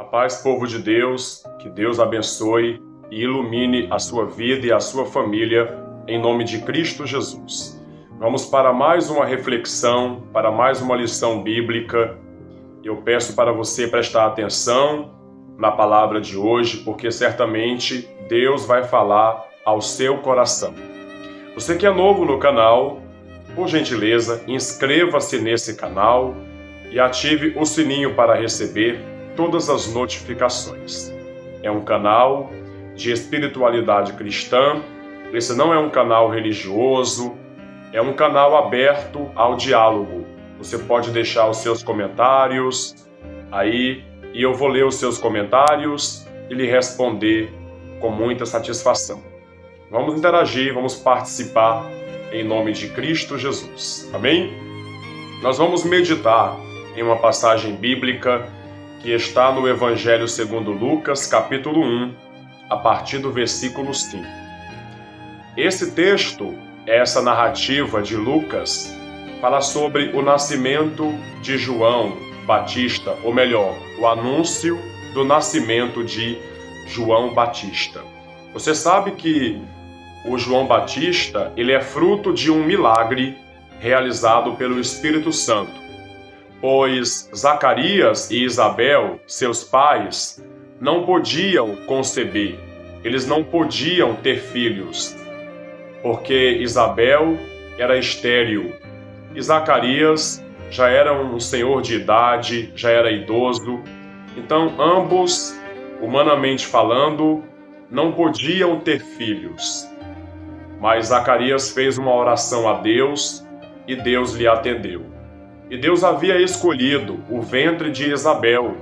A paz, povo de Deus, que Deus abençoe e ilumine a sua vida e a sua família, em nome de Cristo Jesus. Vamos para mais uma reflexão, para mais uma lição bíblica. Eu peço para você prestar atenção na palavra de hoje, porque certamente Deus vai falar ao seu coração. Você que é novo no canal, por gentileza, inscreva-se nesse canal e ative o sininho para receber todas as notificações. É um canal de espiritualidade cristã, esse não é um canal religioso, é um canal aberto ao diálogo. Você pode deixar os seus comentários aí e eu vou ler os seus comentários e lhe responder com muita satisfação. Vamos interagir, vamos participar em nome de Cristo Jesus. Amém? Nós vamos meditar em uma passagem bíblica que está no Evangelho segundo Lucas, capítulo 1, a partir do versículo 5. Esse texto, essa narrativa de Lucas, fala sobre o nascimento de João Batista, ou melhor, o anúncio do nascimento de João Batista. Você sabe que o João Batista, ele é fruto de um milagre realizado pelo Espírito Santo, pois Zacarias e Isabel, seus pais, não podiam conceber, eles não podiam ter filhos, porque Isabel era estéril e Zacarias já era um senhor de idade, já era idoso. Então ambos, humanamente falando, não podiam ter filhos. Mas Zacarias fez uma oração a Deus e Deus lhe atendeu. E Deus havia escolhido o ventre de Isabel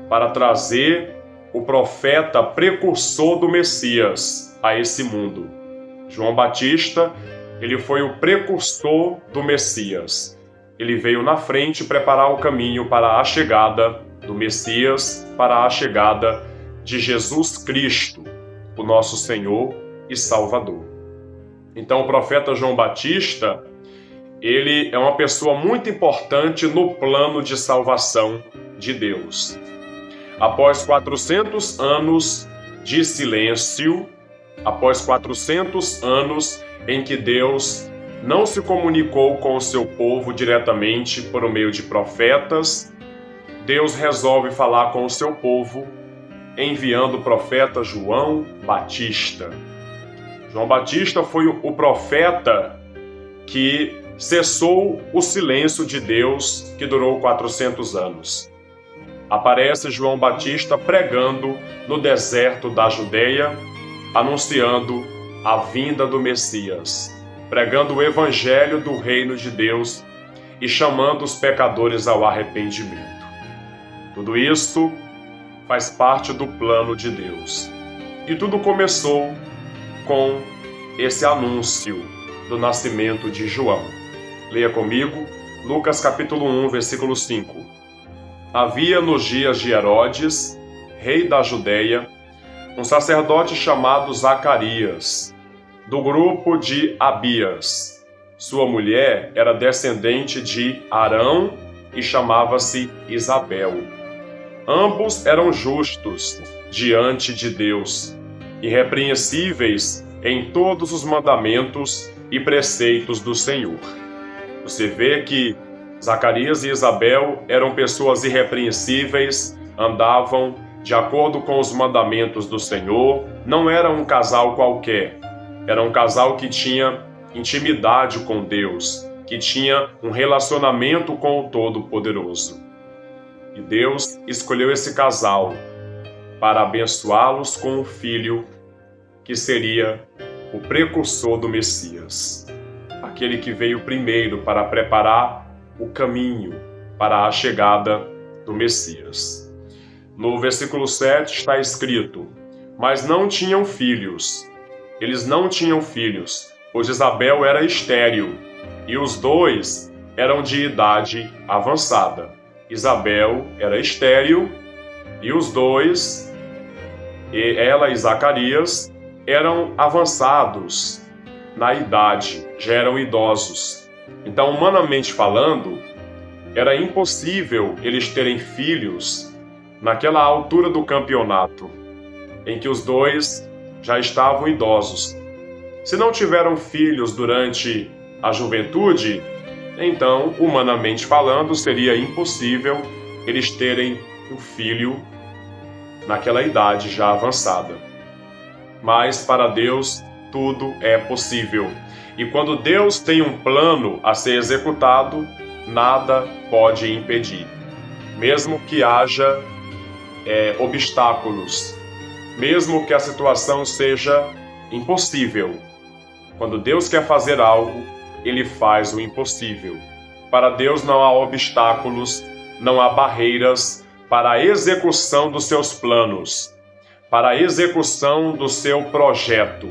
para trazer o profeta precursor do Messias a esse mundo. João Batista, ele foi o precursor do Messias. Ele veio na frente preparar o caminho para a chegada do Messias, para a chegada de Jesus Cristo, o nosso Senhor e Salvador. Então o profeta João Batista, ele é uma pessoa muito importante no plano de salvação de Deus. Após 400 anos de silêncio, após 400 anos em que Deus não se comunicou com o seu povo diretamente por meio de profetas, Deus resolve falar com o seu povo enviando o profeta João Batista. João Batista foi o profeta que cessou o silêncio de Deus que durou 400 anos. Aparece João Batista pregando no deserto da Judeia, anunciando a vinda do Messias, pregando o evangelho do reino de Deus e chamando os pecadores ao arrependimento. Tudo isso faz parte do plano de Deus. E tudo começou com esse anúncio do nascimento de João. Leia comigo, Lucas capítulo 1, versículo 5. Havia nos dias de Herodes, rei da Judeia, um sacerdote chamado Zacarias, do grupo de Abias. Sua mulher era descendente de Arão e chamava-se Isabel. Ambos eram justos diante de Deus, irrepreensíveis em todos os mandamentos e preceitos do Senhor. Você vê que Zacarias e Isabel eram pessoas irrepreensíveis, andavam de acordo com os mandamentos do Senhor, não era um casal qualquer, era um casal que tinha intimidade com Deus, que tinha um relacionamento com o Todo-Poderoso. E Deus escolheu esse casal para abençoá-los com um filho que seria o precursor do Messias, aquele que veio primeiro para preparar o caminho para a chegada do Messias. No versículo 7 está escrito: mas não tinham filhos. Eles não tinham filhos, pois Isabel era estéril, e os dois eram de idade avançada. Isabel era estéril, e os dois, ela e Zacarias, eram avançados na idade, já eram idosos. Então, humanamente falando, era impossível eles terem filhos naquela altura do campeonato, em que os dois já estavam idosos. Se não tiveram filhos durante a juventude, então, humanamente falando, seria impossível eles terem um filho naquela idade já avançada. Mas para Deus tudo é possível. E quando Deus tem um plano a ser executado, nada pode impedir. Mesmo que haja obstáculos, mesmo que a situação seja impossível, quando Deus quer fazer algo, Ele faz o impossível. Para Deus não há obstáculos, não há barreiras para a execução dos seus planos, para a execução do seu projeto.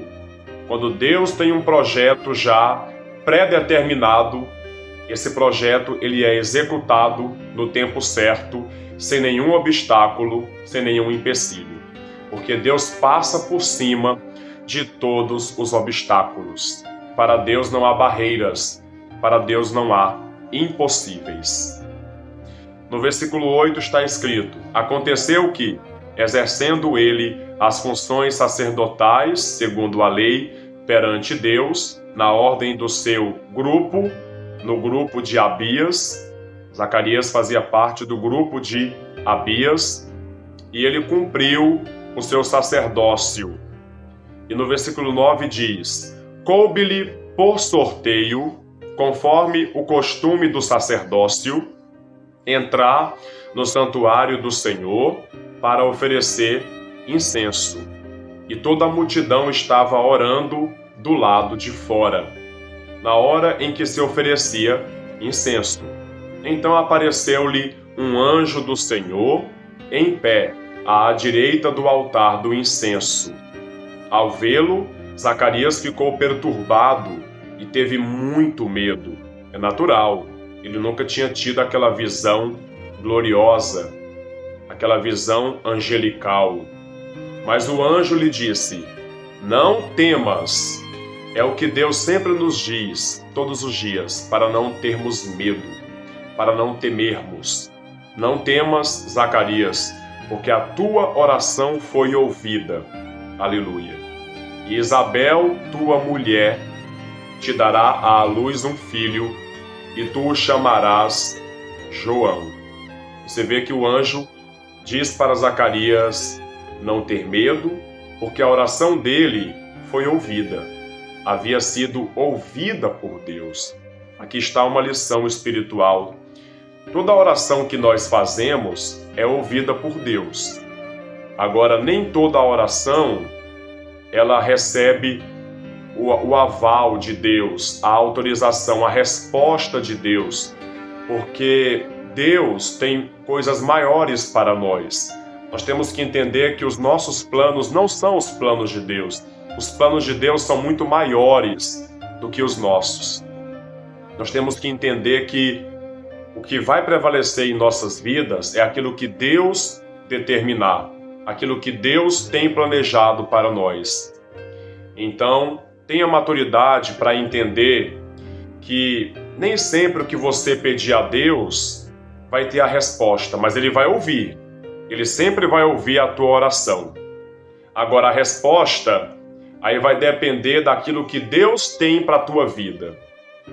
Quando Deus tem um projeto já pré-determinado, esse projeto ele é executado no tempo certo, sem nenhum obstáculo, sem nenhum empecilho. Porque Deus passa por cima de todos os obstáculos. Para Deus não há barreiras, para Deus não há impossíveis. No versículo 8 está escrito: aconteceu que, exercendo ele as funções sacerdotais, segundo a lei, perante Deus, na ordem do seu grupo, no grupo de Abias, Zacarias fazia parte do grupo de Abias, e ele cumpriu o seu sacerdócio. E no versículo 9 diz: coube-lhe por sorteio, conforme o costume do sacerdócio, entrar no santuário do Senhor para oferecer incenso. E toda a multidão estava orando do lado de fora, na hora em que se oferecia incenso. Então apareceu-lhe um anjo do Senhor, em pé, à direita do altar do incenso. Ao vê-lo, Zacarias ficou perturbado e teve muito medo. É natural, ele nunca tinha tido aquela visão gloriosa, aquela visão angelical. Mas o anjo lhe disse: não temas. É o que Deus sempre nos diz, todos os dias, para não termos medo, para não temermos. Não temas, Zacarias, porque a tua oração foi ouvida. Aleluia. E Isabel, tua mulher, te dará à luz um filho, e tu o chamarás João. Você vê que o anjo diz para Zacarias não ter medo, porque a oração dele foi ouvida. Havia sido ouvida por Deus. Aqui está uma lição espiritual. Toda oração que nós fazemos é ouvida por Deus. Agora, nem toda oração ela recebe o aval de Deus, a autorização, a resposta de Deus, porque Deus tem coisas maiores para nós. Nós temos que entender que os nossos planos não são os planos de Deus. Os planos de Deus são muito maiores do que os nossos. Nós temos que entender que o que vai prevalecer em nossas vidas é aquilo que Deus determinar, aquilo que Deus tem planejado para nós. Então, tenha maturidade para entender que nem sempre o que você pedir a Deus vai ter a resposta, mas Ele vai ouvir. Ele sempre vai ouvir a tua oração. Agora, a resposta aí vai depender daquilo que Deus tem para a tua vida.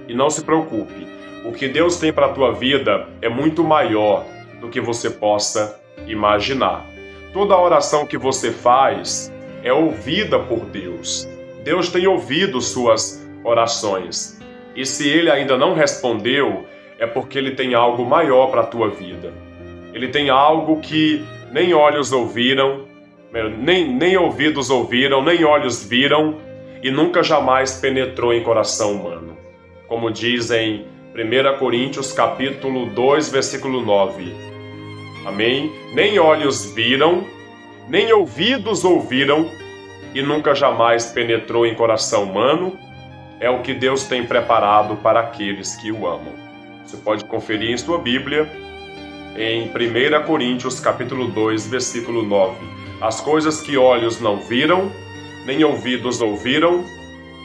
E não se preocupe, o que Deus tem para a tua vida é muito maior do que você possa imaginar. Toda oração que você faz é ouvida por Deus. Deus tem ouvido suas orações. E se Ele ainda não respondeu, é porque Ele tem algo maior para a tua vida. Ele tem algo que nem olhos ouviram, nem ouvidos ouviram, nem olhos viram e nunca jamais penetrou em coração humano. Como diz em 1 Coríntios capítulo 2, versículo 9. Amém? Nem olhos viram, nem ouvidos ouviram e nunca jamais penetrou em coração humano, é o que Deus tem preparado para aqueles que o amam. Você pode conferir em sua Bíblia, em 1 Coríntios capítulo 2, versículo 9. As coisas que olhos não viram, nem ouvidos ouviram,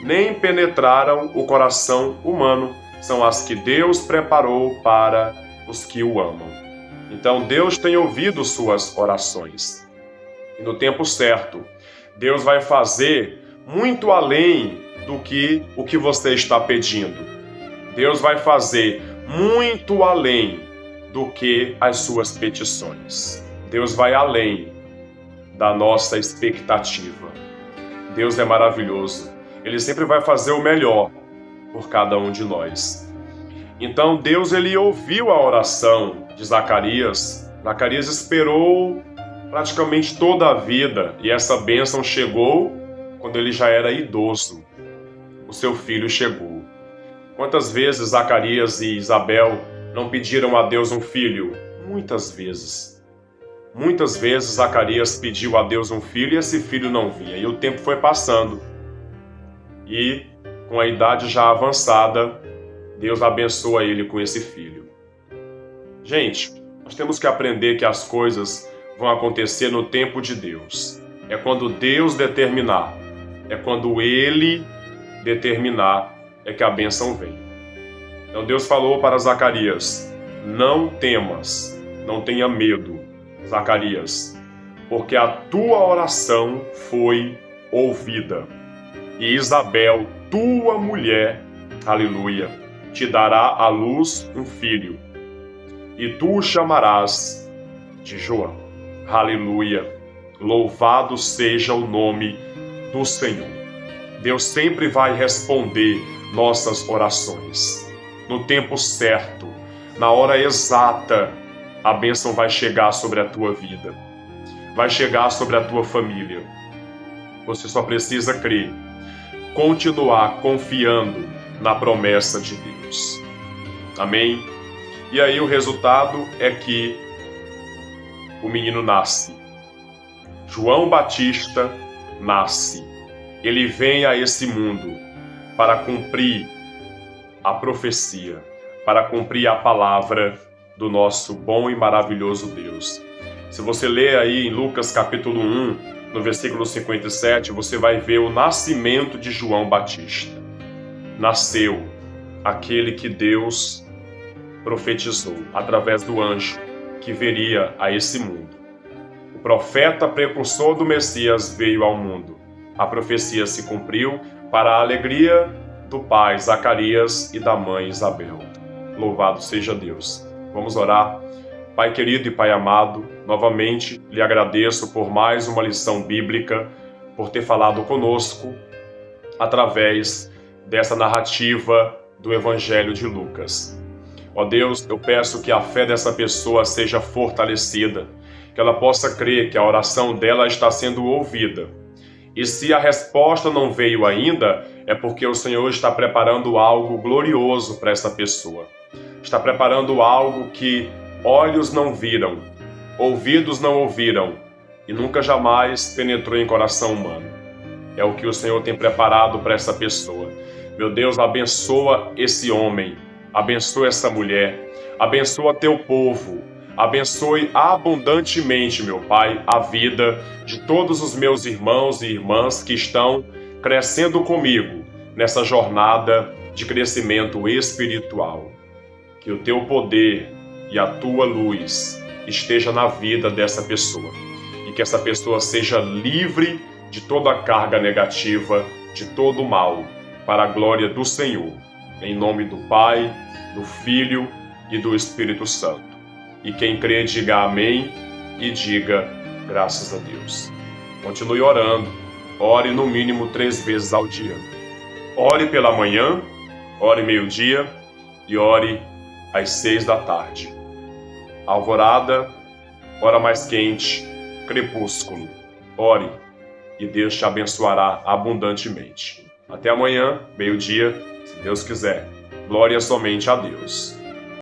nem penetraram o coração humano, são as que Deus preparou para os que o amam. Então Deus tem ouvido suas orações. E no tempo certo, Deus vai fazer muito além do que o que você está pedindo. Deus vai fazer muito além do que as suas petições. Deus vai além da nossa expectativa. Deus é maravilhoso. Ele sempre vai fazer o melhor por cada um de nós. Então Deus ele ouviu a oração de Zacarias. Zacarias esperou praticamente toda a vida e essa bênção chegou quando ele já era idoso. O seu filho chegou. Quantas vezes Zacarias e Isabel não pediram a Deus um filho? Muitas vezes. Muitas vezes Zacarias pediu a Deus um filho e esse filho não vinha. E o tempo foi passando. E com a idade já avançada, Deus abençoa ele com esse filho. Gente, nós temos que aprender que as coisas vão acontecer no tempo de Deus. É quando Deus determinar. É quando Ele determinar é que a bênção vem. Então Deus falou para Zacarias: não temas, não tenha medo, Zacarias, porque a tua oração foi ouvida. E Isabel, tua mulher, aleluia, te dará à luz um filho, e tu o chamarás de João. Aleluia, louvado seja o nome do Senhor. Deus sempre vai responder nossas orações. No tempo certo, na hora exata, a bênção vai chegar sobre a tua vida. Vai chegar sobre a tua família. Você só precisa crer. Continuar confiando na promessa de Deus. Amém? E aí o resultado é que o menino nasce. João Batista nasce. Ele vem a esse mundo para cumprir a profecia, para cumprir a palavra do nosso bom e maravilhoso Deus. Se você ler aí em Lucas capítulo 1, no versículo 57, você vai ver o nascimento de João Batista. Nasceu aquele que Deus profetizou através do anjo que viria a esse mundo. O profeta precursor do Messias veio ao mundo. A profecia se cumpriu para a alegria do pai Zacarias e da mãe Isabel. Louvado seja Deus. Vamos orar. Pai querido e Pai amado, novamente lhe agradeço por mais uma lição bíblica, por ter falado conosco através dessa narrativa do Evangelho de Lucas. Ó Deus, eu peço que a fé dessa pessoa seja fortalecida, que ela possa crer que a oração dela está sendo ouvida. E se a resposta não veio ainda, é porque o Senhor está preparando algo glorioso para essa pessoa. Está preparando algo que olhos não viram, ouvidos não ouviram e nunca jamais penetrou em coração humano. É o que o Senhor tem preparado para essa pessoa. Meu Deus, abençoa esse homem, abençoa essa mulher, abençoa teu povo, abençoe abundantemente, meu Pai, a vida de todos os meus irmãos e irmãs que estão crescendo comigo nessa jornada de crescimento espiritual. Que o teu poder e a tua luz esteja na vida dessa pessoa e que essa pessoa seja livre de toda a carga negativa, de todo o mal, para a glória do Senhor. Em nome do Pai, do Filho e do Espírito Santo. E quem crê, diga amém e diga graças a Deus. Continue orando. Ore no mínimo 3 vezes ao dia. Ore pela manhã, ore meio-dia e ore às 6 da tarde. Alvorada, hora mais quente, crepúsculo. Ore e Deus te abençoará abundantemente. Até amanhã, meio-dia, se Deus quiser. Glória somente a Deus.